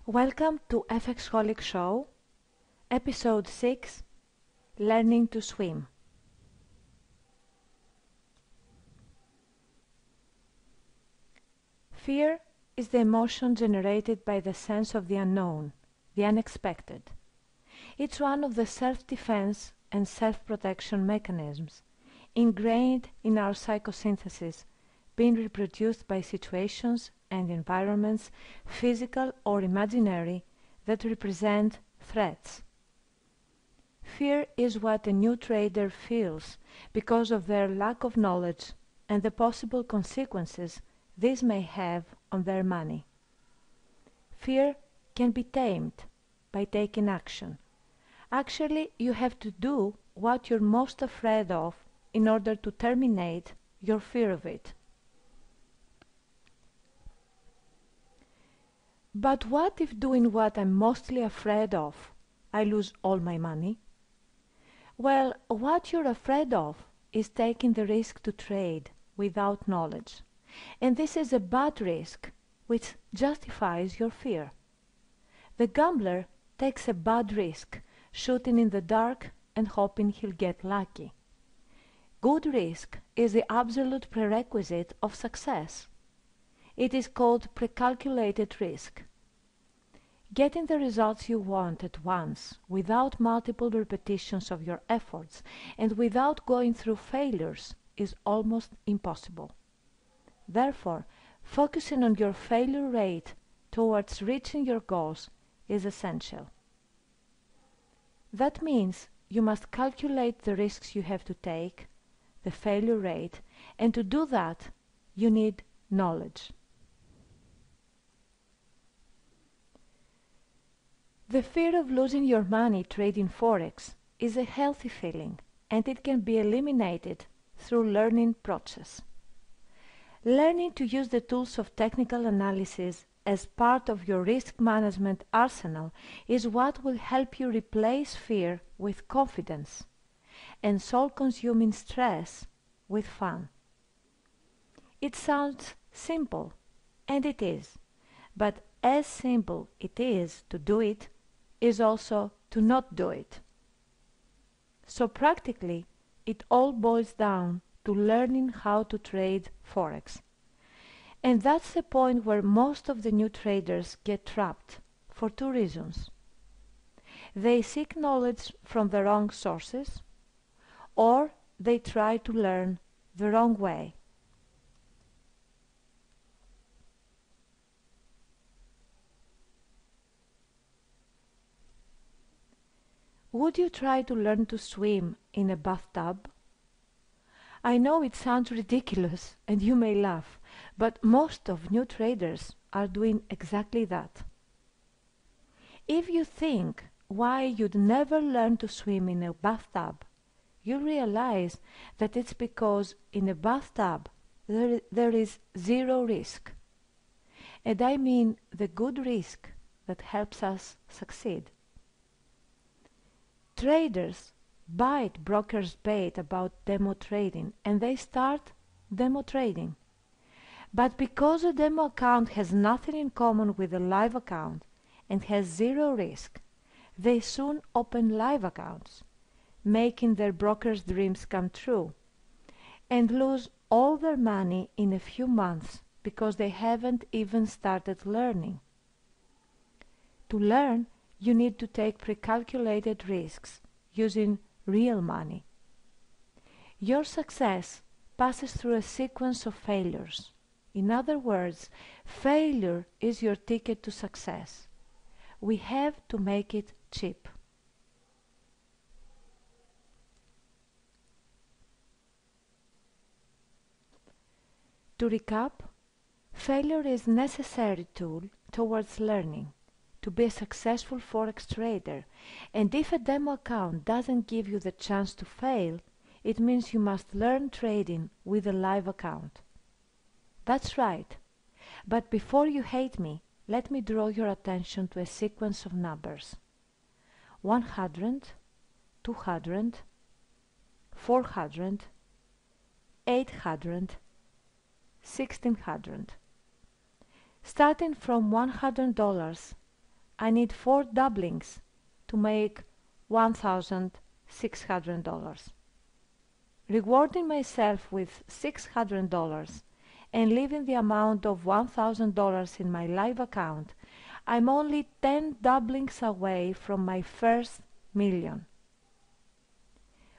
Welcome to FX Holic Show, Episode 6, Learning to Swim. Fear is the emotion generated by the sense of the unknown, the unexpected. It's one of the self-defense and self-protection mechanisms ingrained in our psychosynthesis, being reproduced by situations and environments, physical or imaginary, that represent threats. Fear is what a new trader feels because of their lack of knowledge and the possible consequences this may have on their money. Fear can be tamed by taking action. Actually, you have to do what you're most afraid of in order to terminate your fear of it. But what if doing what I'm mostly afraid of, I lose all my money? Well, what you're afraid of is taking the risk to trade without knowledge. And this is a bad risk which justifies your fear. The gambler takes a bad risk, shooting in the dark and hoping he'll get lucky. Good risk is the absolute prerequisite of success. It is called precalculated risk. Getting the results you want at once, without multiple repetitions of your efforts, and without going through failures, is almost impossible. Therefore, focusing on your failure rate towards reaching your goals is essential. That means you must calculate the risks you have to take, the failure rate, and to do that, you need knowledge. The fear of losing your money trading Forex is a healthy feeling, and it can be eliminated through learning process. Learning to use the tools of technical analysis as part of your risk management arsenal is what will help you replace fear with confidence and soul-consuming stress with fun. It sounds simple, and it is, but as simple it is to do it, is also to not do it. So practically, it all boils down to learning how to trade Forex. And that's the point where most of the new traders get trapped, for two reasons. They seek knowledge from the wrong sources, or they try to learn the wrong way. Would you try to learn to swim in a bathtub? I know it sounds ridiculous and you may laugh, but most of new traders are doing exactly that. If you think why you'd never learn to swim in a bathtub, you realize that it's because in a bathtub there is zero risk. And I mean the good risk that helps us succeed. Traders bite brokers' bait about demo trading and they start demo trading. But because a demo account has nothing in common with a live account and has zero risk, they soon open live accounts, making their brokers' dreams come true, and lose all their money in a few months because they haven't even started learning. To learn, you need to take precalculated risks using real money. Your success passes through a sequence of failures. In other words, failure is your ticket to success. We have to make it cheap. To recap, failure is a necessary tool towards learning to be a successful Forex trader, and if a demo account doesn't give you the chance to fail, it means you must learn trading with a live account. That's right. But before you hate me, let me draw your attention to a sequence of numbers. 100, 200, 400, 800, 1600. Starting from $100, I need 4 doublings to make $1,600. Rewarding myself with $600 and leaving the amount of $1,000 in my live account, I'm only 10 doublings away from my first million.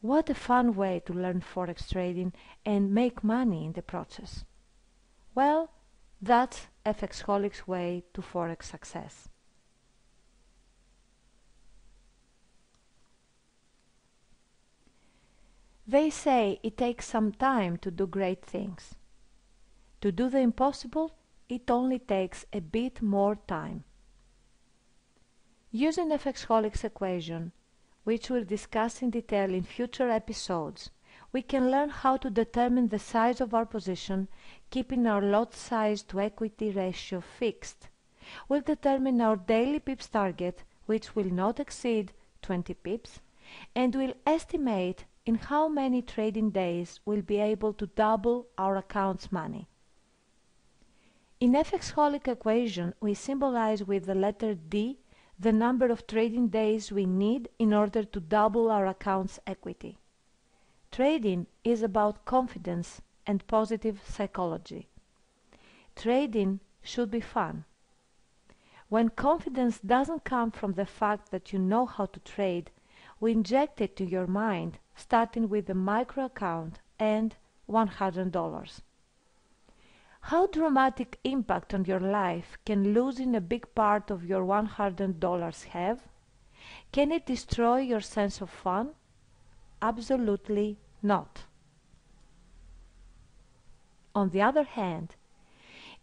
What a fun way to learn Forex trading and make money in the process. Well, that's FXholics' way to Forex success. They say it takes some time to do great things. To do the impossible, it only takes a bit more time. Using FXholics' equation, which we'll discuss in detail in future episodes, we can learn how to determine the size of our position, keeping our lot size to equity ratio fixed. We'll determine our daily pips target, which will not exceed 20 pips, and we'll estimate in how many trading days we'll be able to double our account's money. In FXholic equation, we symbolize with the letter D the number of trading days we need in order to double our account's equity. Trading is about confidence and positive psychology. Trading should be fun. When confidence doesn't come from the fact that you know how to trade, we inject it to your mind, starting with the micro account and $100. How dramatic impact on your life can losing a big part of your $100 have? Can it destroy your sense of fun? Absolutely not. On the other hand,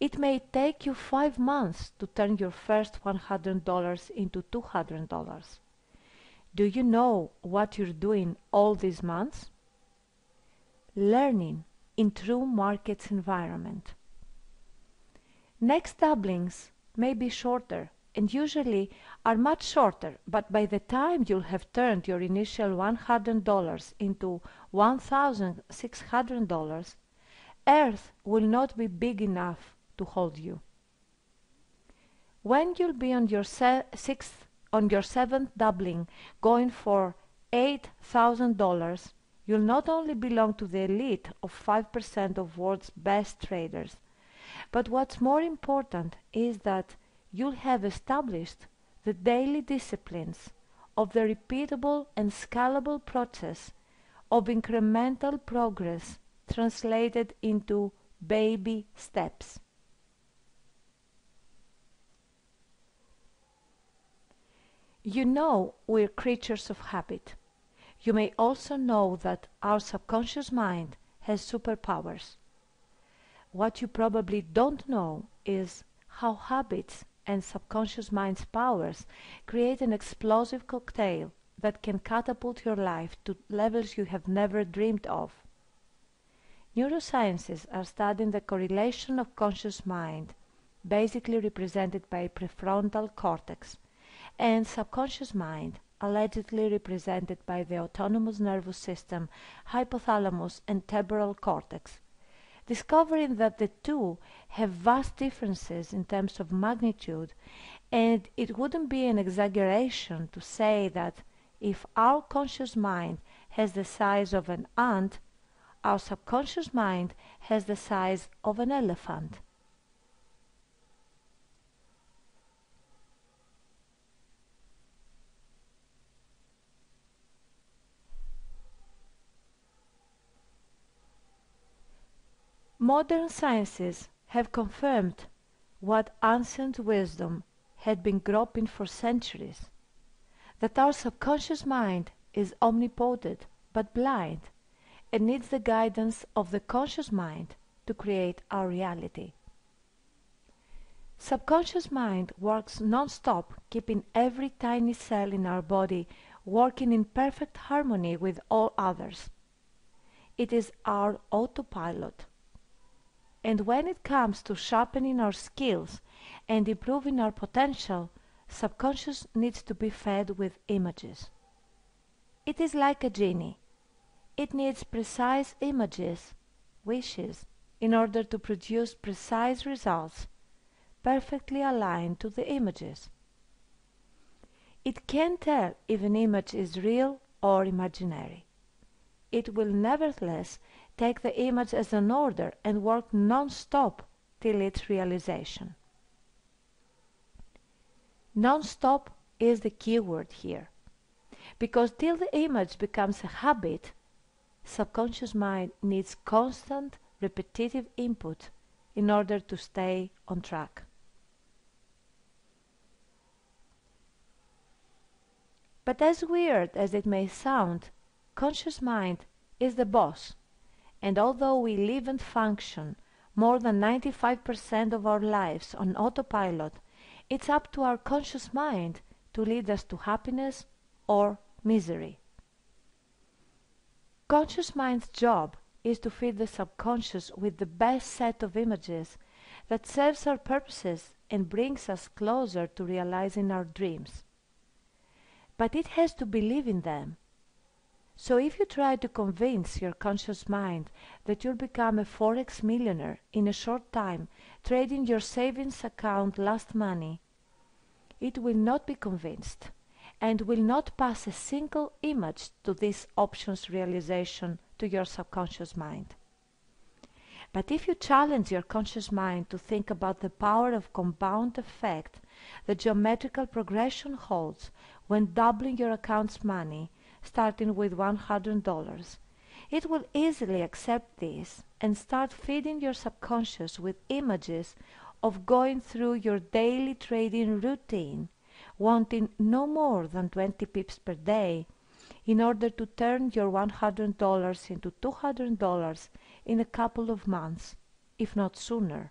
it may take you 5 months to turn your first $100 into $200. Do you know what you're doing all these months? Learning in true markets environment. Next doublings may be shorter and usually are much shorter, but by the time you'll have turned your initial $100 into $1,600, Earth will not be big enough to hold you. When you'll be on your seventh doubling, going for $8,000, you'll not only belong to the elite of 5% of world's best traders, but what's more important is that you'll have established the daily disciplines of the repeatable and scalable process of incremental progress translated into baby steps. You know we're creatures of habit. You may also know that our subconscious mind has superpowers. What you probably don't know is how habits and subconscious mind's powers create an explosive cocktail that can catapult your life to levels you have never dreamed of. Neurosciences are studying the correlation of conscious mind, basically represented by prefrontal cortex, and subconscious mind, allegedly represented by the autonomous nervous system, hypothalamus, and temporal cortex, discovering that the two have vast differences in terms of magnitude, and it wouldn't be an exaggeration to say that if our conscious mind has the size of an ant, our subconscious mind has the size of an elephant. Modern sciences have confirmed what ancient wisdom had been groping for centuries, that our subconscious mind is omnipotent but blind and needs the guidance of the conscious mind to create our reality. Subconscious mind works non-stop, keeping every tiny cell in our body working in perfect harmony with all others. It is our autopilot. And when it comes to sharpening our skills and improving our potential, subconscious needs to be fed with images. It is like a genie. It needs precise images, wishes, in order to produce precise results, perfectly aligned to the images. It can't tell if an image is real or imaginary. It will nevertheless take the image as an order and work non-stop till its realization. Non-stop is the key word here, because till the image becomes a habit, subconscious mind needs constant, repetitive input in order to stay on track. But as weird as it may sound, conscious mind is the boss, and although we live and function more than 95% of our lives on autopilot, it's up to our conscious mind to lead us to happiness or misery. Conscious mind's job is to feed the subconscious with the best set of images that serves our purposes and brings us closer to realizing our dreams. But it has to believe in them. So if you try to convince your conscious mind that you'll become a Forex millionaire in a short time, trading your savings account lost money, it will not be convinced and will not pass a single image to this option's realization to your subconscious mind. But if you challenge your conscious mind to think about the power of compound effect the geometrical progression holds when doubling your account's money, starting with $100, it will easily accept this and start feeding your subconscious with images of going through your daily trading routine, wanting no more than 20 pips per day in order to turn your $100 into $200 in a couple of months, if not sooner.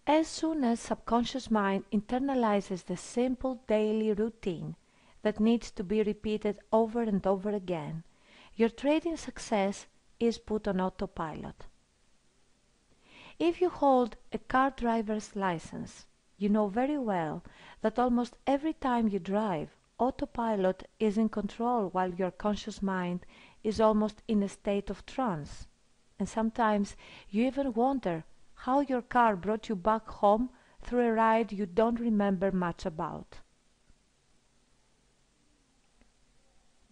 As soon as subconscious mind internalizes the simple daily routine that needs to be repeated over and over again, your trading success is put on autopilot. If you hold a car driver's license, you know very well that almost every time you drive, autopilot is in control while your conscious mind is almost in a state of trance. And sometimes you even wonder how your car brought you back home through a ride you don't remember much about.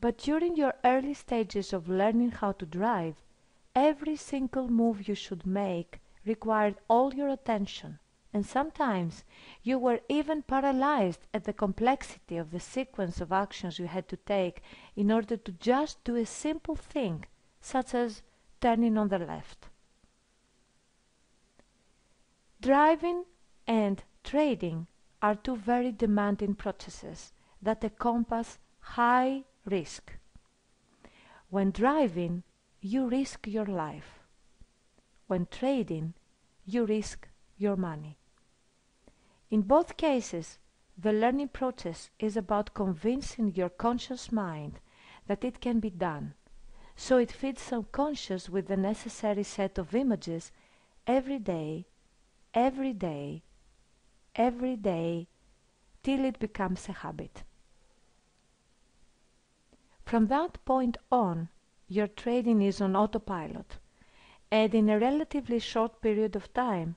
But during your early stages of learning how to drive, every single move you should make required all your attention, and sometimes you were even paralyzed at the complexity of the sequence of actions you had to take in order to just do a simple thing, such as turning on the left. Driving and trading are two very demanding processes that encompass high risk. When driving, you risk your life. When trading, you risk your money. In both cases, the learning process is about convincing your conscious mind that it can be done, so it feeds subconscious with the necessary set of images every day, every day, every day, till it becomes a habit. From that point on, your trading is on autopilot, and in a relatively short period of time,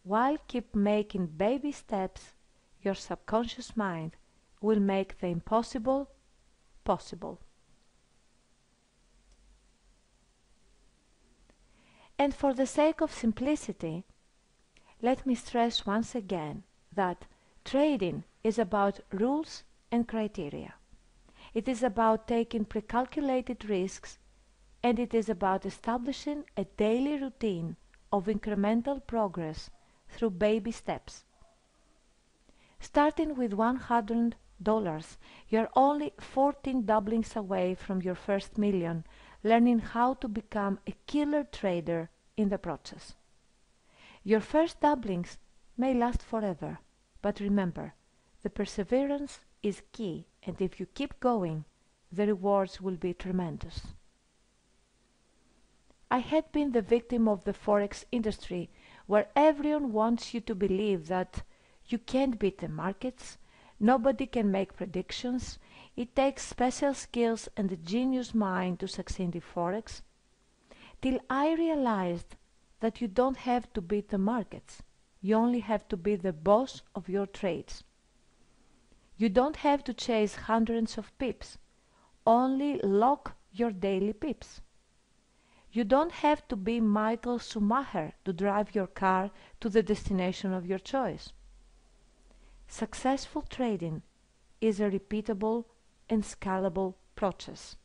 while keep making baby steps, your subconscious mind will make the impossible possible. And for the sake of simplicity, let me stress once again that trading is about rules and criteria. It is about taking precalculated risks, and it is about establishing a daily routine of incremental progress through baby steps. Starting with $100, you're only 14 doublings away from your first million, learning how to become a killer trader in the process. Your first doublings may last forever, but remember, the perseverance is key, and if you keep going, the rewards will be tremendous. I had been the victim of the Forex industry, where everyone wants you to believe that you can't beat the markets, nobody can make predictions, it takes special skills and a genius mind to succeed in Forex, till I realized that you don't have to beat the markets. You only have to be the boss of your trades. You don't have to chase hundreds of pips. Only lock your daily pips. You don't have to be Michael Schumacher to drive your car to the destination of your choice. Successful trading is a repeatable and scalable process.